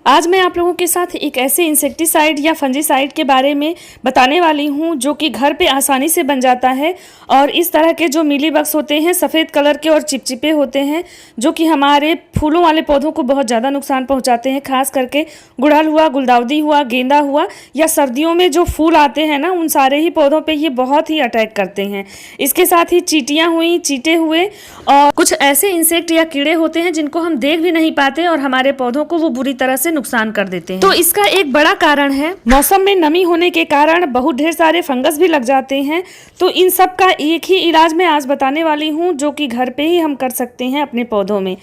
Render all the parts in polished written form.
आज मैं आप लोगों के साथ एक ऐसे इंसेक्टिसाइड या फंजीसाइड के बारे में बताने वाली हूँ जो कि घर पे आसानी से बन जाता है। और इस तरह के जो मीलीबग्स होते हैं सफ़ेद कलर के और चिपचिपे होते हैं जो कि हमारे फूलों वाले पौधों को बहुत ज़्यादा नुकसान पहुँचाते हैं। खास करके गुड़हल हुआ, गुलदाउदी हुआ, गेंदा हुआ या सर्दियों में जो फूल आते हैं ना, उन सारे ही पौधों पर ये बहुत ही अटैक करते हैं। इसके साथ ही चींटियाँ हुई, चींटे हुए और कुछ ऐसे इंसेक्ट या कीड़े होते हैं जिनको हम देख भी नहीं पाते और हमारे पौधों को वो बुरी तरह से नुकसान कर देते हैं। तो इसका एक बड़ा कारण है मौसम में नमी होने के कारण बहुत ढेर सारे फंगस भी लग जाते हैं। तो इन सब का एक ही इलाज मैं आज बताने वाली हूँ जो कि घर पे ही हम कर सकते हैं अपने पौधों में।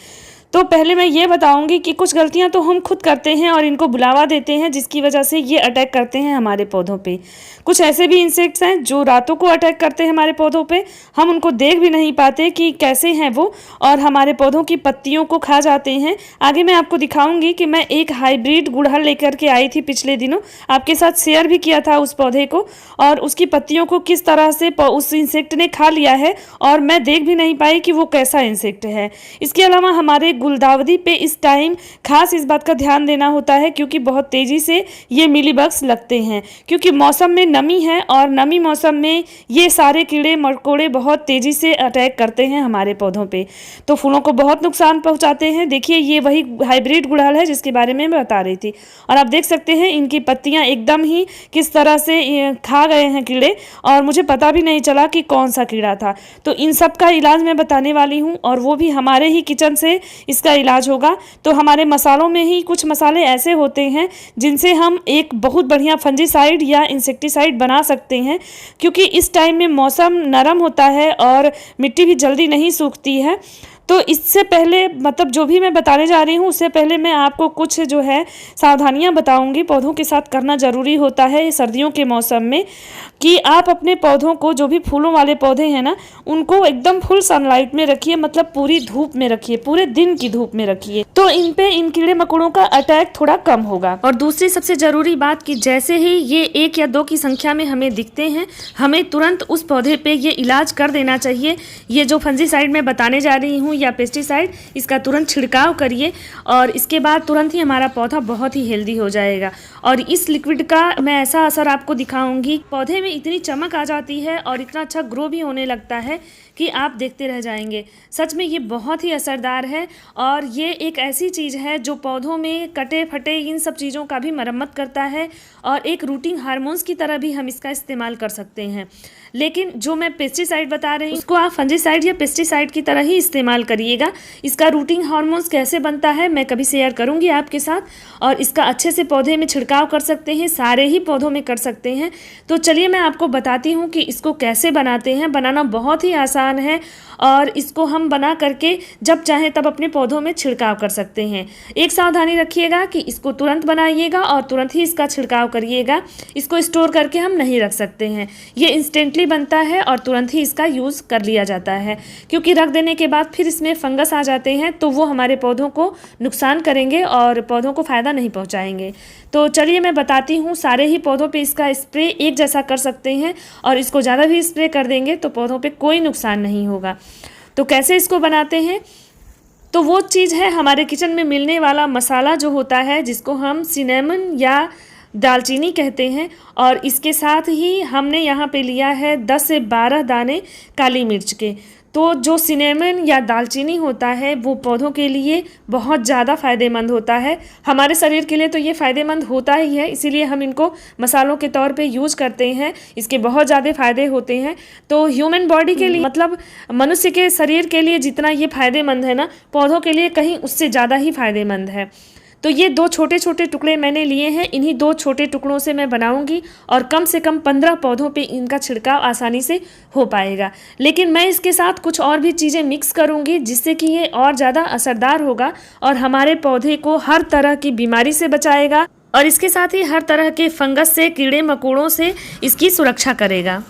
तो पहले मैं ये बताऊंगी कि कुछ गलतियां तो हम खुद करते हैं और इनको बुलावा देते हैं जिसकी वजह से ये अटैक करते हैं हमारे पौधों पे। कुछ ऐसे भी इंसेक्ट्स हैं जो रातों को अटैक करते हैं हमारे पौधों पे, हम उनको देख भी नहीं पाते कि कैसे हैं वो, और हमारे पौधों की पत्तियों को खा जाते हैं। आगे मैं आपको दिखाऊंगी कि मैं एक हाइब्रिड गुड़हल लेकर के आई थी पिछले दिनों, आपके साथ शेयर भी किया था उस पौधे को, और उसकी पत्तियों को किस तरह से उस इंसेक्ट ने खा लिया है और मैं देख भी नहीं पाई कि वो कैसा इंसेक्ट है। इसके अलावा हमारे गुलदाउदी पे इस टाइम खास इस बात का ध्यान देना होता है क्योंकि बहुत तेज़ी से ये मीलीबग्स लगते हैं, क्योंकि मौसम में नमी है और नमी मौसम में ये सारे कीड़े मकोड़े बहुत तेज़ी से अटैक करते हैं हमारे पौधों पे, तो फूलों को बहुत नुकसान पहुंचाते हैं। देखिए ये वही हाइब्रिड गुड़हल है जिसके बारे में मैं बता रही थी, और आप देख सकते हैं इनकी पत्तियां एकदम ही किस तरह से खा गए हैं कीड़े, और मुझे पता भी नहीं चला कि कौन सा कीड़ा था। तो इन सब का इलाज मैं बताने वाली हूँ और वो भी हमारे ही किचन से इसका इलाज होगा। तो हमारे मसालों में ही कुछ मसाले ऐसे होते हैं जिनसे हम एक बहुत बढ़िया फंजीसाइड या इंसेक्टिसाइड बना सकते हैं, क्योंकि इस टाइम में मौसम नरम होता है और मिट्टी भी जल्दी नहीं सूखती है। तो इससे पहले मतलब जो भी मैं बताने जा रही हूँ उससे पहले मैं आपको कुछ जो है सावधानियाँ बताऊँगी पौधों के साथ करना ज़रूरी होता है सर्दियों के मौसम में, कि आप अपने पौधों को, जो भी फूलों वाले पौधे हैं ना, उनको एकदम फुल सनलाइट में रखिए, मतलब पूरी धूप में रखिए, पूरे दिन की धूप में रखिए, तो इन पे इन कीड़े मकोड़ों का अटैक थोड़ा कम होगा। और दूसरी सबसे ज़रूरी बात कि जैसे ही ये 1 या 2 की संख्या में हमें दिखते हैं, हमें तुरंत उस पौधे पे ये इलाज कर देना चाहिए। ये जो फंजीसाइड मैं बताने जा रही हूँ या पेस्टिसाइड, इसका तुरंत छिड़काव करिए और इसके बाद तुरंत ही हमारा पौधा बहुत ही हेल्दी हो जाएगा। और इस लिक्विड का मैं ऐसा असर आपको दिखाऊंगी, पौधे में इतनी चमक आ जाती है और इतना अच्छा ग्रो भी होने लगता है कि आप देखते रह जाएंगे। सच में ये बहुत ही असरदार है और ये एक ऐसी चीज़ है जो पौधों में कटे फटे इन सब चीज़ों का भी मरम्मत करता है और एक रूटिंग हार्मोन्स की तरह भी हम इसका इस्तेमाल कर सकते हैं। लेकिन जो मैं पेस्टिसाइड बता रही हूँ उसको आप फंजीसाइड या पेस्टिसाइड की तरह ही इस्तेमाल करिएगा। इसका रूटिंग हार्मोन्स कैसे बनता है मैं कभी शेयर करूँगी आपके साथ, और इसका अच्छे से पौधे में छिड़काव कर सकते हैं, सारे ही पौधों में कर सकते हैं। तो चलिए मैं आपको बताती हूँ कि इसको कैसे बनाते हैं। बनाना बहुत ही आसान है और इसको हम बना करके जब चाहें तब अपने पौधों में छिड़काव कर सकते हैं। एक सावधानी रखिएगा कि इसको तुरंत बनाइएगा और तुरंत ही इसका छिड़काव करिएगा। इसको स्टोर करके हम नहीं रख सकते हैं, ये इंस्टेंटली बनता है और तुरंत ही इसका यूज़ कर लिया जाता है, क्योंकि रख देने के बाद फिर इसमें फंगस आ जाते हैं तो वो हमारे पौधों को नुकसान करेंगे और पौधों को फ़ायदा नहीं पहुँचाएंगे। तो चलिए मैं बताती हूँ। सारे ही पौधों पे इसका स्प्रे एक जैसा कर सकते हैं और इसको ज़्यादा भी स्प्रे कर देंगे तो पौधों पे कोई नुकसान नहीं होगा। तो कैसे इसको बनाते हैं, तो वो चीज़ है हमारे किचन में मिलने वाला मसाला जो होता है जिसको हम सिनेमन या दालचीनी कहते हैं, और इसके साथ ही हमने यहाँ पे लिया है 10 से 12 दाने काली मिर्च के। तो जो सिनेमन या दालचीनी होता है वो पौधों के लिए बहुत ज़्यादा फ़ायदेमंद होता है, हमारे शरीर के लिए तो ये फ़ायदेमंद होता ही है, इसीलिए हम इनको मसालों के तौर पे यूज़ करते हैं। इसके बहुत ज़्यादा फ़ायदे होते हैं। तो ह्यूमन बॉडी के लिए, मतलब मनुष्य के शरीर के लिए जितना ये फ़ायदेमंद है ना, पौधों के लिए कहीं उससे ज़्यादा ही फ़ायदेमंद है। तो ये 2 छोटे छोटे टुकड़े मैंने लिए हैं, इन्हीं 2 छोटे टुकड़ों से मैं बनाऊंगी और कम से कम 15 पौधों पे इनका छिड़काव आसानी से हो पाएगा। लेकिन मैं इसके साथ कुछ और भी चीज़ें मिक्स करूंगी जिससे कि ये और ज़्यादा असरदार होगा और हमारे पौधे को हर तरह की बीमारी से बचाएगा और इसके साथ ही हर तरह के फंगस से, कीड़े मकोड़ों से इसकी सुरक्षा करेगा।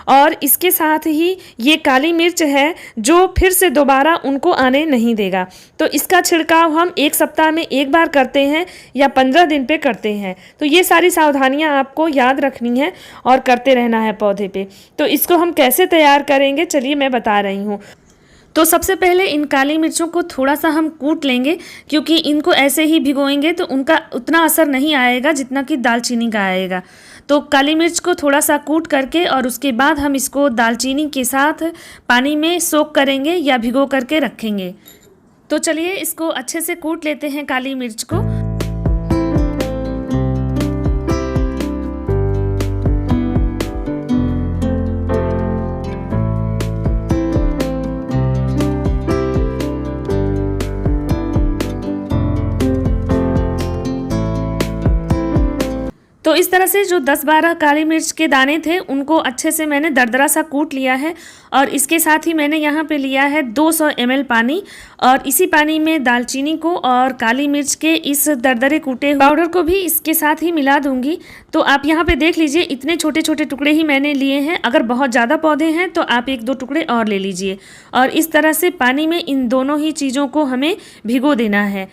और इसके साथ ही ये काली मिर्च है जो फिर से दोबारा उनको आने नहीं देगा। तो इसका छिड़काव हम 1 सप्ताह में 1 बार करते हैं या 15 दिन पे करते हैं। तो ये सारी सावधानियां आपको याद रखनी है और करते रहना है पौधे पे। तो इसको हम कैसे तैयार करेंगे चलिए मैं बता रही हूँ। तो सबसे पहले इन काली मिर्चों को थोड़ा सा हम कूट लेंगे, क्योंकि इनको ऐसे ही भिगोएंगे तो उनका उतना असर नहीं आएगा जितना कि दालचीनी का आएगा। तो काली मिर्च को थोड़ा सा कूट करके और उसके बाद हम इसको दालचीनी के साथ पानी में सोक करेंगे या भिगो करके रखेंगे। तो चलिए इसको अच्छे से कूट लेते हैं काली मिर्च को। तो इस तरह से जो 10-12 काली मिर्च के दाने थे उनको अच्छे से मैंने दरदरा सा कूट लिया है और इसके साथ ही मैंने यहाँ पे लिया है 200 ml पानी और इसी पानी में दालचीनी को और काली मिर्च के इस दरदरे कूटे पाउडर को भी इसके साथ ही मिला दूंगी। तो आप यहाँ पे देख लीजिए इतने छोटे छोटे टुकड़े ही मैंने लिए हैं। अगर बहुत ज़्यादा पौधे हैं तो आप 1-2 टुकड़े और ले लीजिए और इस तरह से पानी में इन दोनों ही चीज़ों को हमें भिगो देना है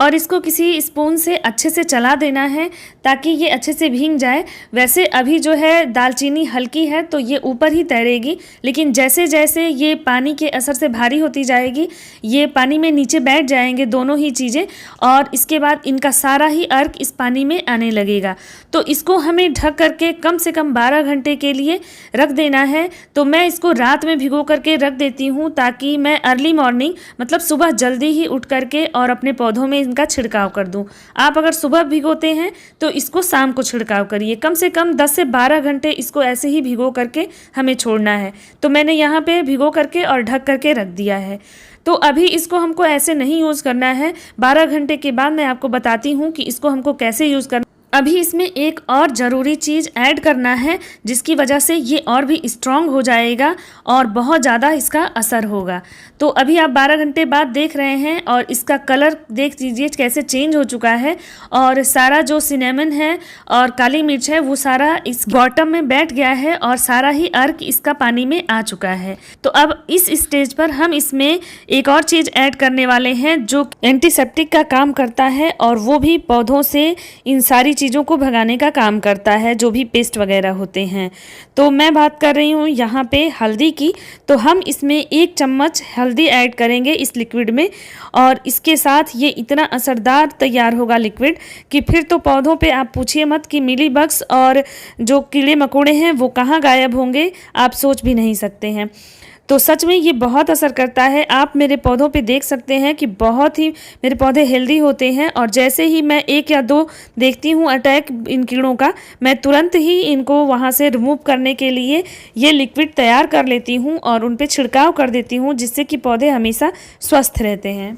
और इसको किसी स्पून से अच्छे से चला देना है ताकि ये अच्छे से भीग जाए। वैसे अभी जो है दालचीनी हल्की है तो ये ऊपर ही तैरेगी, लेकिन जैसे जैसे ये पानी के असर से भारी होती जाएगी ये पानी में नीचे बैठ जाएंगे दोनों ही चीज़ें और इसके बाद इनका सारा ही अर्क इस पानी में आने लगेगा। तो इसको हमें ढक करके कम से कम 12 घंटे के लिए रख देना है। तो मैं इसको रात में भिगो करके रख देती हूँ ताकि मैं अर्ली मॉर्निंग मतलब सुबह जल्दी ही उठ करके और अपने पौधों में इनका छिड़काव कर दूं। आप अगर सुबह भिगोते हैं तो इसको शाम को छिड़काव करिए। कम से कम 10 से 12 घंटे इसको ऐसे ही भिगो करके हमें छोड़ना है। तो मैंने यहाँ पे भिगो करके और ढक करके रख दिया है। तो अभी इसको हमको ऐसे नहीं यूज़ करना है। 12 घंटे के बाद मैं आपको बताती हूँ कि इसको हमको कैसे यूज़ करना। अभी इसमें एक और ज़रूरी चीज़ ऐड करना है जिसकी वजह से ये और भी स्ट्रॉन्ग हो जाएगा और बहुत ज़्यादा इसका असर होगा। तो अभी आप 12 घंटे बाद देख रहे हैं और इसका कलर देख लीजिए कैसे चेंज हो चुका है और सारा जो सिनेमन है और काली मिर्च है वो सारा इस बॉटम में बैठ गया है और सारा ही अर्क इसका पानी में आ चुका है। तो अब इस स्टेज पर हम इसमें एक और चीज़ ऐड करने वाले हैं जो एंटीसेप्टिक का काम करता है और वो भी पौधों से इन सारी चीज़ों को भगाने का काम करता है जो भी पेस्ट वगैरह होते हैं। तो मैं बात कर रही हूँ यहाँ पे हल्दी की। तो हम इसमें 1 चम्मच हल्दी ऐड करेंगे इस लिक्विड में और इसके साथ ये इतना असरदार तैयार होगा लिक्विड कि फिर तो पौधों पे आप पूछिए मत कि मिली बग्स और जो कीड़े मकोड़े हैं वो कहाँ गायब होंगे, आप सोच भी नहीं सकते हैं। तो सच में ये बहुत असर करता है। आप मेरे पौधों पे देख सकते हैं कि बहुत ही मेरे पौधे हेल्दी होते हैं और जैसे ही मैं 1 या 2 देखती हूँ अटैक इन कीड़ों का, मैं तुरंत ही इनको वहाँ से रिमूव करने के लिए ये लिक्विड तैयार कर लेती हूँ और उन पे छिड़काव कर देती हूँ जिससे कि पौधे हमेशा स्वस्थ रहते हैं।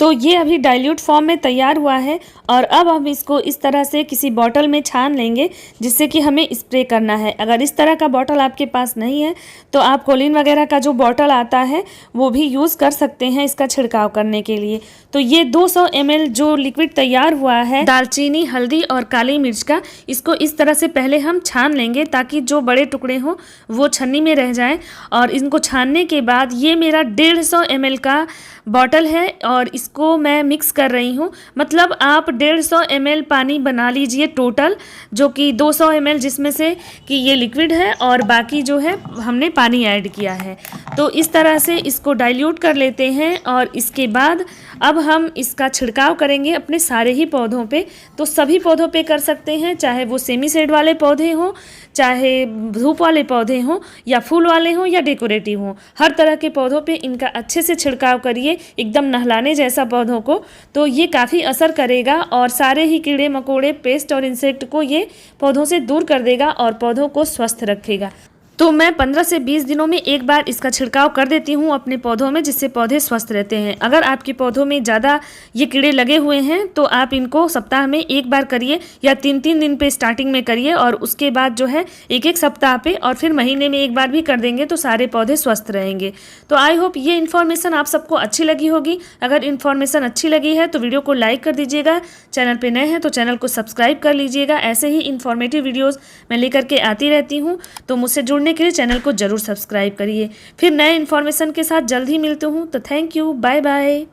तो ये अभी डाइल्यूट फॉर्म में तैयार हुआ है और अब हम इसको इस तरह से किसी बॉटल में छान लेंगे जिससे कि हमें स्प्रे करना है। अगर इस तरह का बॉटल आपके पास नहीं है तो आप कोलिन वगैरह का जो बॉटल आता है वो भी यूज़ कर सकते हैं इसका छिड़काव करने के लिए। तो ये 200 ml जो लिक्विड तैयार हुआ है दालचीनी, हल्दी और काली मिर्च का, इसको इस तरह से पहले हम छान लेंगे ताकि जो बड़े टुकड़े हों वो छन्नी में रह जाएं। और इनको छानने के बाद ये मेरा 150 ml का बॉटल है और इसको मैं मिक्स कर रही हूँ। मतलब आप 150 ml पानी बना लीजिए टोटल, जो कि 200 ml जिसमें से कि ये लिक्विड है और बाकी जो है हमने पानी ऐड किया है। तो इस तरह से इसको डाइल्यूट कर लेते हैं और इसके बाद अब हम इसका छिड़काव करेंगे अपने सारे ही पौधों पे। तो सभी पौधों पे कर सकते हैं, चाहे वो सेमी शेड वाले पौधे हों, चाहे धूप वाले पौधे हों या फूल वाले हों या डेकोरेटिव हों, हर तरह के पौधों पे इनका अच्छे से छिड़काव करिए, एकदम नहलाने जैसा पौधों को। तो ये काफ़ी असर करेगा और सारे ही कीड़े मकोड़े, पेस्ट और इंसेक्ट को ये पौधों से दूर कर देगा और पौधों को स्वस्थ रखेगा। तो मैं 15 से 20 दिनों में एक बार इसका छिड़काव कर देती हूँ अपने पौधों में, जिससे पौधे स्वस्थ रहते हैं। अगर आपके पौधों में ज़्यादा ये कीड़े लगे हुए हैं तो आप इनको सप्ताह में एक बार करिए या 3-3 दिन पे स्टार्टिंग में करिए और उसके बाद जो है 1-1 सप्ताह पे और फिर महीने में एक बार भी कर देंगे तो सारे पौधे स्वस्थ रहेंगे। तो आई होप ये इन्फॉर्मेशन आप सबको अच्छी लगी होगी। अगर इन्फॉर्मेशन अच्छी लगी है तो वीडियो को लाइक कर दीजिएगा, चैनल पर नए हैं तो चैनल को सब्सक्राइब कर लीजिएगा। ऐसे ही इन्फॉर्मेटिव वीडियोज़ मैं लेकर के आती रहती हूँ, तो मुझसे जुड़ने के लिए चैनल को जरूर सब्सक्राइब करिए। फिर नए इन्फॉर्मेशन के साथ जल्द ही मिलती हूँ। तो थैंक यू, बाय बाय।